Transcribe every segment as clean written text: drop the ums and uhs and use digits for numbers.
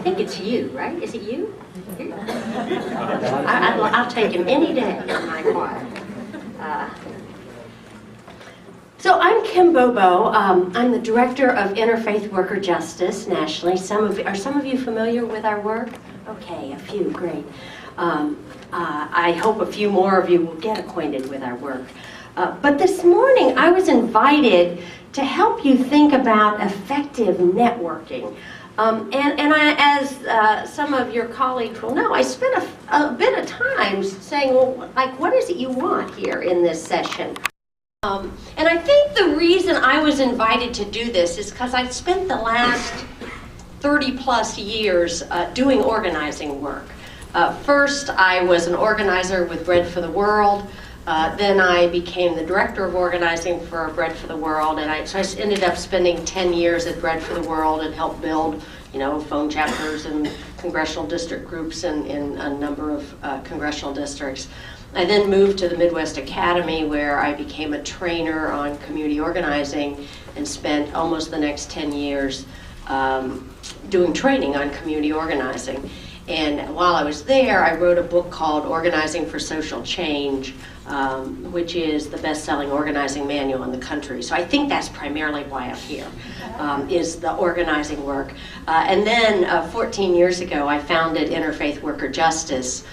think it's you, right? Is it you? I'll take him any day in my choir. So I'm Kim Bobo. I'm the director of Interfaith Worker Justice nationally. Are some of you familiar with our work? Okay, a few, great. I hope a few more of you will get acquainted with our work. But this morning I was invited to help you think about effective networking. As some of your colleagues will know, I spent a bit of time saying, well, like, what is it you want here in this session? And I think the reason I was invited to do this is because I spent the last 30 plus years doing organizing work. First, I was an organizer with Bread for the World. Then I became the director of organizing for Bread for the World, and so I ended up spending 10 years at Bread for the World and helped build, phone chapters and congressional district groups in a number of congressional districts. I then moved to the Midwest Academy, where I became a trainer on community organizing and spent almost the next 10 years doing training on community organizing. And while I was there, I wrote a book called Organizing for Social Change, which is the best-selling organizing manual in the country. So I think that's primarily why I'm here, is the organizing work. And then 14 years ago, I founded Interfaith Worker Justice,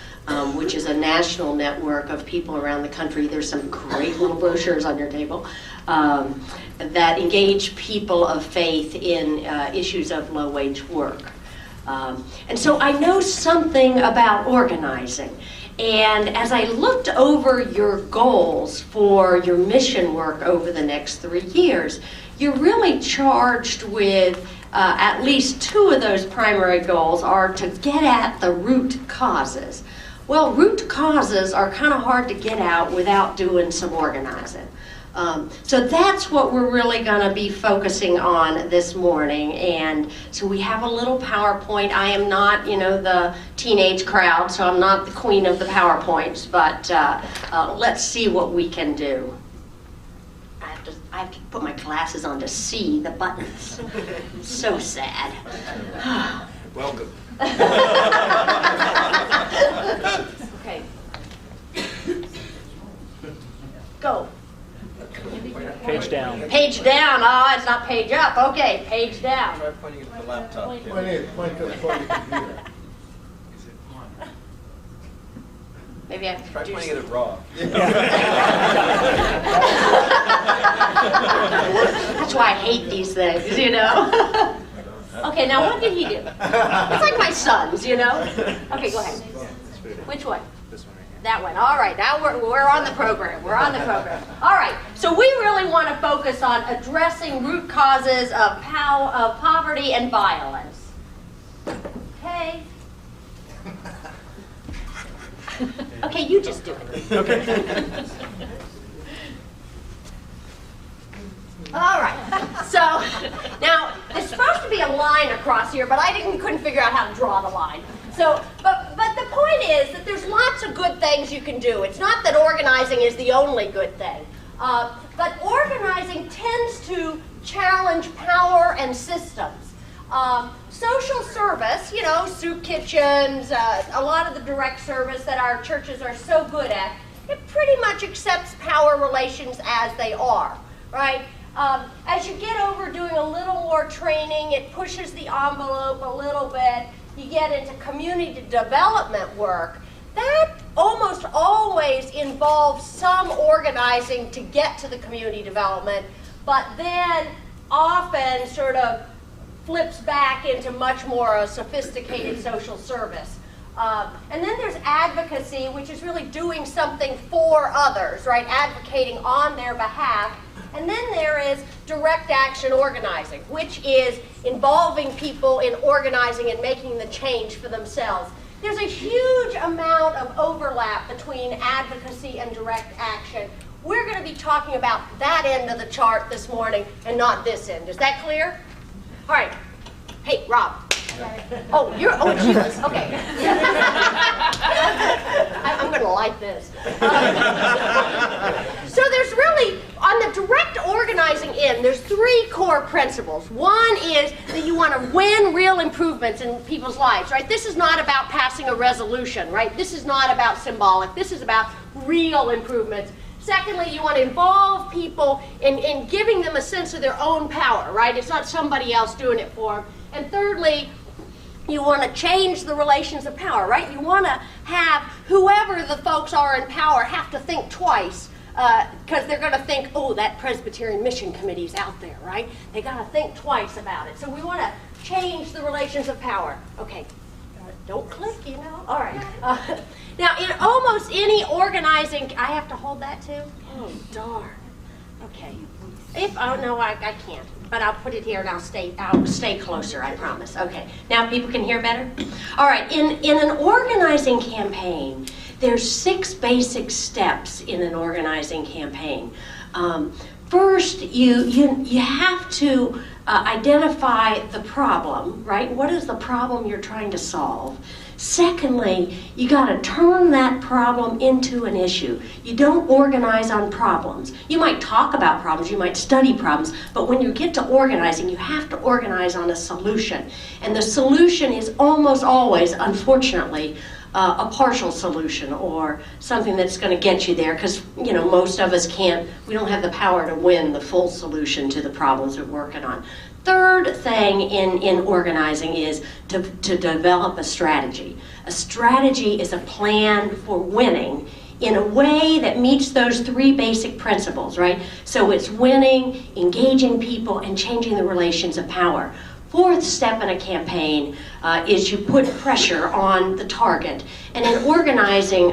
which is a national network of people around the country. There's some great little brochures on your table that engage people of faith in issues of low-wage work. And so I know something about organizing. And as I looked over your goals for your mission work over the next 3 years, you're really charged with at least 2 of those primary goals are to get at the root causes. Well, root causes are kind of hard to get out without doing some organizing. So that's what we're really going to be focusing on this morning. And so we have a little PowerPoint. I am not, the teenage crowd, so I'm not the queen of the PowerPoints, but let's see what we can do. I have to put my glasses on to see the buttons. So sad. Welcome. Okay. Go. Page down. Page down. Oh, it's not page up. Okay, page down. Try pointing at the laptop. Point to the computer. Maybe I have to Try do pointing at it raw. That's why I hate these things, Okay, now what did he do? It's like my sons, Okay, go ahead. Which one? This one right here. That one. All right, now we're on the program. We're on the program. All right, so we really want to focus on addressing root causes of poverty and violence. Okay. Okay, you just do it. Okay. All right, so now there's supposed to be a line across here, but I couldn't figure out how to draw the line. So, but the point is that there's lots of good things you can do. It's not that organizing is the only good thing, but organizing tends to challenge power and systems. Social service, soup kitchens, a lot of the direct service that our churches are so good at, it pretty much accepts power relations as they are, right? As you get over doing a little more training, it pushes the envelope a little bit. You get into community development work. That almost always involves some organizing to get to the community development, but then often sort of flips back into much more a sophisticated social service. And then there's advocacy, which is really doing something for others, right? Advocating on their behalf. And then there is direct action organizing, which is involving people in organizing and making the change for themselves. There's a huge amount of overlap between advocacy and direct action. We're going to be talking about that end of the chart this morning and not this end. Is that clear? All right. Hey, Rob. Oh, it's yours. Okay. I'm going to like this. So there's really, on the direct organizing organizing in, there's three core principles. One is that you want to win real improvements in people's lives, right? This is not about passing a resolution, right? This is not about symbolic. This is about real improvements. Secondly, you want to involve people in giving them a sense of their own power, right? It's not somebody else doing it for them. And thirdly, you want to change the relations of power, right? You want to have whoever the folks are in power have to think twice, because they're going to think, oh, that Presbyterian Mission Committee's out there, right? They got to think twice about it. So we want to change the relations of power. Okay, don't click, you know. All right. Now, in almost any organizing, I have to hold that too? Oh, darn. Okay. Oh, no, I can't. But I'll put it here and I'll stay closer, I promise. Okay. Now people can hear better? All right. In an organizing campaign, there's 6 basic steps in an organizing campaign. First, you have to identify the problem, right? What is the problem you're trying to solve? Secondly, you got to turn that problem into an issue. You don't organize on problems. You might talk about problems, you might study problems, but when you get to organizing, you have to organize on a solution. And the solution is almost always, unfortunately, a partial solution or something that's going to get you there, because you know most of us we don't have the power to win the full solution to the problems we're working on. Third thing in organizing is to develop a strategy. A strategy is a plan for winning in a way that meets those 3 basic principles, right? So it's winning, engaging people, and changing the relations of power. Fourth step in a campaign is you put pressure on the target. And in organizing,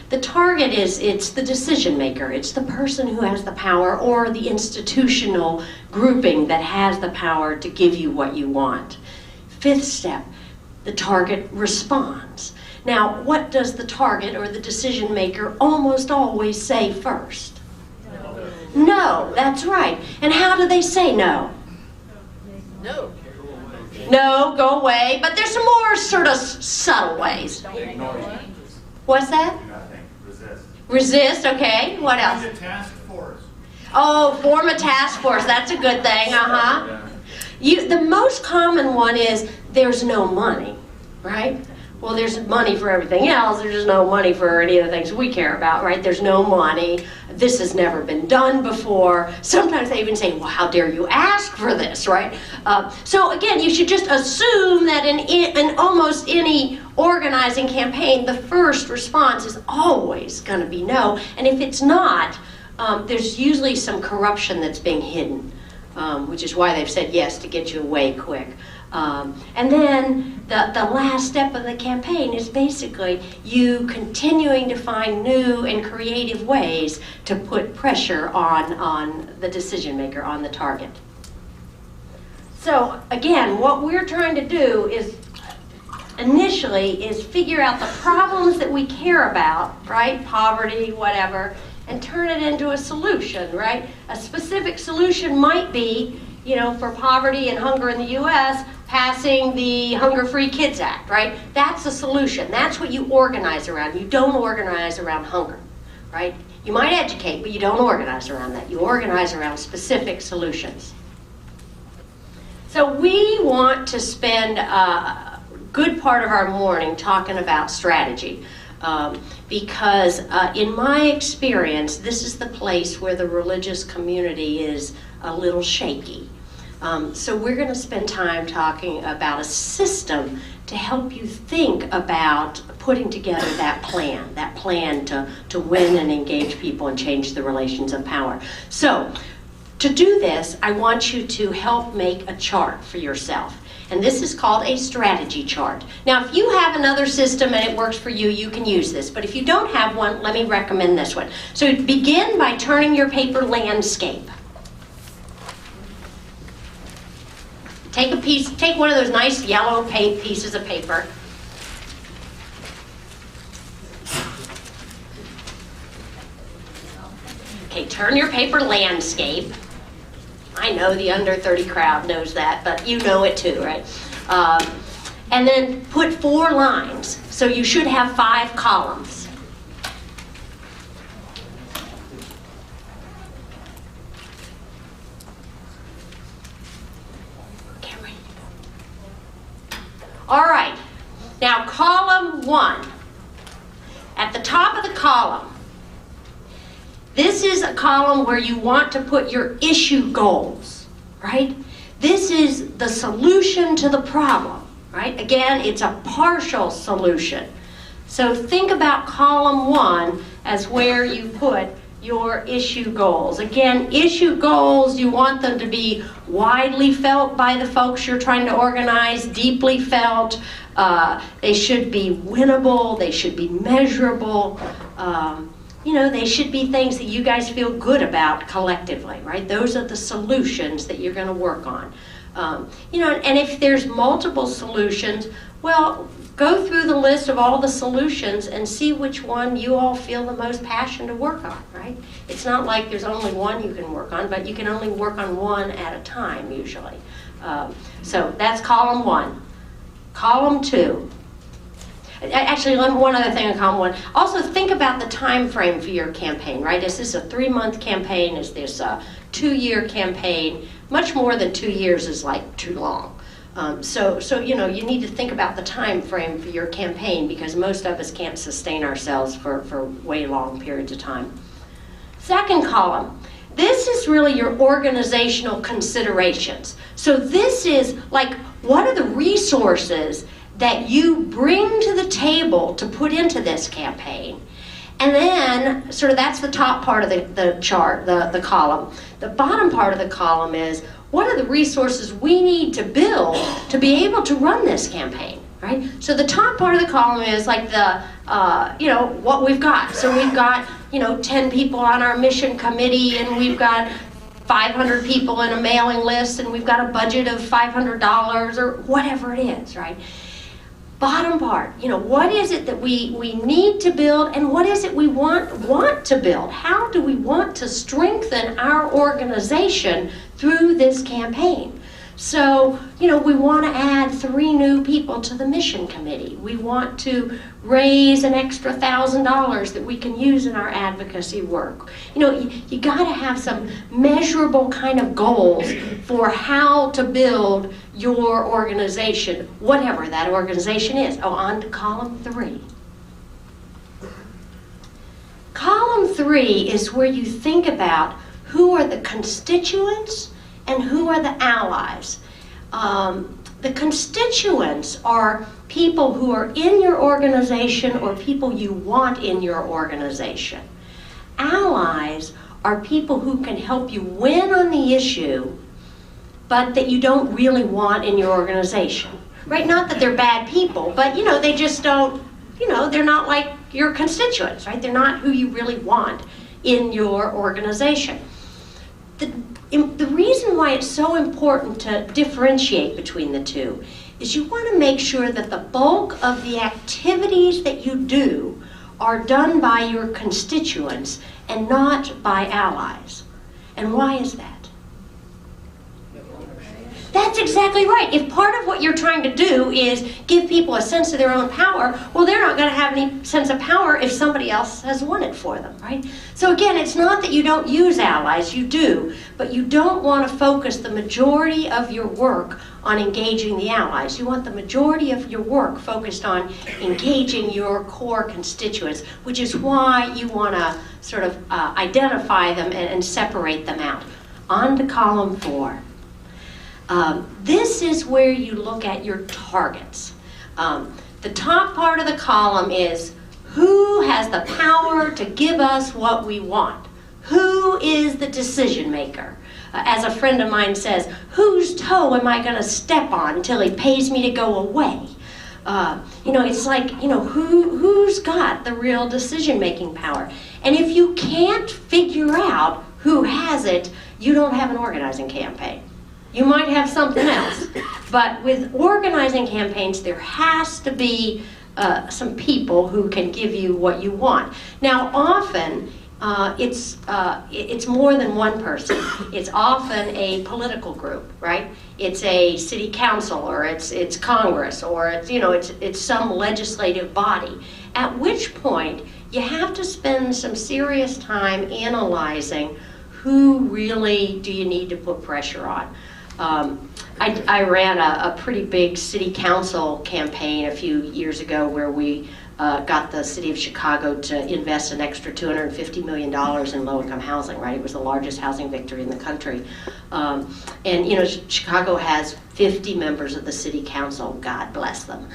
the target it's the decision maker. It's the person who has the power, or the institutional grouping that has the power to give you what you want. Fifth step, the target responds. Now, what does the target or the decision maker almost always say first? No. No, that's right. And how do they say no? No. No, go away. But there's some more sort of subtle ways. What's that? Nothing. Resist. Resist, okay. What else? Form a task force. Oh, form a task force. That's a good thing. The most common one is there's no money, right? Well, there's money for everything else. There's just no money for any of the things we care about, right? There's no money. This has never been done before. Sometimes they even say, well, how dare you ask for this, right? So again, you should just assume that in almost any organizing campaign, the first response is always going to be no. And if it's not, there's usually some corruption that's being hidden, which is why they've said yes to get you away quick. And then the last step of the campaign is basically you continuing to find new and creative ways to put pressure on the decision maker, on the target. So again, what we're trying to do is initially figure out the problems that we care about, right? Poverty, whatever, and turn it into a solution, right? A specific solution might be, you know, for poverty and hunger in the U.S., passing the Hunger-Free Kids Act, right? That's a solution. That's what you organize around. You don't organize around hunger, right? You might educate, but you don't organize around that. You organize around specific solutions. So we want to spend a good part of our morning talking about strategy. Because in my experience, this is the place where the religious community is a little shaky. So we're going to spend time talking about a system to help you think about putting together that plan to win and engage people and change the relations of power. So to do this, I want you to help make a chart for yourself. And this is called a strategy chart. Now, if you have another system and it works for you, you can use this. But if you don't have one, let me recommend this one. So begin by turning your paper landscape. Take one of those nice yellow pieces of paper. Okay, turn your paper landscape. I know the under 30 crowd knows that, but you know it too, right? And then put 4 lines. So you should have 5 columns. All right, now column 1. At the top of the column, this is a column where you want to put your issue goals, right? This is the solution to the problem, right? Again, it's a partial solution. So think about column 1 as where you put your issue goals. Again, issue goals, you want them to be widely felt by the folks you're trying to organize, deeply felt. They should be winnable, they should be measurable. They should be things that you guys feel good about collectively, right? Those are the solutions that you're going to work on. And if there's multiple solutions, well, go through the list of all the solutions and see which one you all feel the most passion to work on, right? It's not like there's only one you can work on, but you can only work on one at a time, usually. So that's column 1. Column 2. Actually, one other thing on column 1. Also, think about the time frame for your campaign, right? Is this a 3-month campaign? Is this a 2-year campaign? Much more than 2 years is like too long. So you need to think about the time frame for your campaign, because most of us can't sustain ourselves for way long periods of time. Second column. This is really your organizational considerations. So this is like, what are the resources that you bring to the table to put into this campaign? And then, sort of, that's the top part of the chart, the column. The bottom part of the column is, what are the resources we need to build to be able to run this campaign, right? So the top part of the column is like the, what we've got. So we've got, 10 people on our mission committee, and we've got 500 people in a mailing list, and we've got a budget of $500 or whatever it is, right? Bottom part, what is it that we need to build, and what is it we want to build? How do we want to strengthen our organization through this campaign? So, we want to add 3 new people to the mission committee. We want to raise an extra $1,000 that we can use in our advocacy work. You got to have some measurable kind of goals for how to build your organization, whatever that organization is. Oh, on to column 3. Column 3 is where you think about who are the constituents and who are the allies. The constituents are people who are in your organization or people you want in your organization. Allies are people who can help you win on the issue, but that you don't really want in your organization, right? Not that they're bad people, but they just don't, they're not like your constituents, right? They're not who you really want in your organization. The reason why it's so important to differentiate between the two is you want to make sure that the bulk of the activities that you do are done by your constituents and not by allies. And why is that? That's exactly right. If part of what you're trying to do is give people a sense of their own power, well, they're not going to have any sense of power if somebody else has won it for them, right? So again, it's not that you don't use allies, you do, but you don't want to focus the majority of your work on engaging the allies. You want the majority of your work focused on engaging your core constituents, which is why you want to sort of identify them and separate them out. On to column 4. This is where you look at your targets. The top part of the column is who has the power to give us what we want? Who is the decision maker? As a friend of mine says, whose toe am I going to step on until he pays me to go away? It's like, who's got the real decision making power? And if you can't figure out who has it, you don't have an organizing campaign. You might have something else, but with organizing campaigns, there has to be some people who can give you what you want. Now, often it's more than one person. It's often a political group, right? It's a city council, or it's Congress, or it's some legislative body. At which point you have to spend some serious time analyzing who really do you need to put pressure on. I ran a pretty big city council campaign a few years ago where we got the city of Chicago to invest an extra $250 million in low-income housing, right? It was the largest housing victory in the country. And, you know, Chicago has 50 members of the city council, God bless them.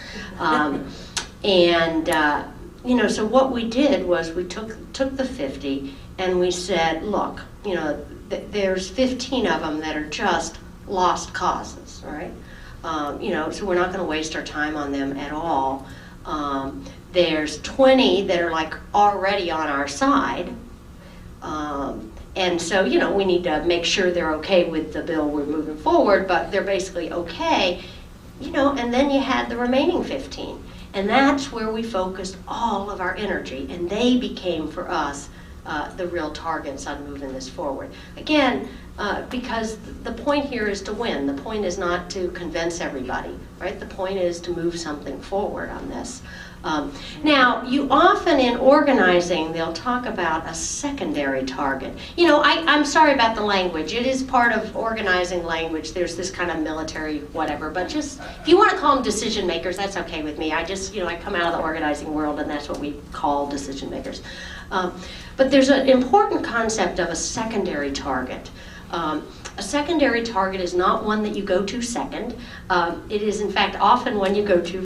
You know, so what we did was we took the 50 and we said, look, you know, there's 15 of them that are just lost causes, right? You know, so we're not going to waste our time on them at all. There's 20 that are like already on our side. And so, you know, we need to make sure they're okay with the bill we're moving forward, but they're basically okay, you know, and then you had the remaining 15. And that's where we focused all of our energy, and they became for us the real targets on moving this forward. Again, because the point here is to win. The point is not to convince everybody, right? The point is to move something forward on this. Now, you often in organizing, they'll talk about a secondary target. You know, I'm sorry about the language. It is part of organizing language. There's this kind of military whatever, but just, if you want to call them decision makers, that's okay with me. I just, you know, I come out of the organizing world and that's what we call decision makers. But there's an important concept of a secondary target. A secondary target is not one that you go to second. It is, in fact, often one you go to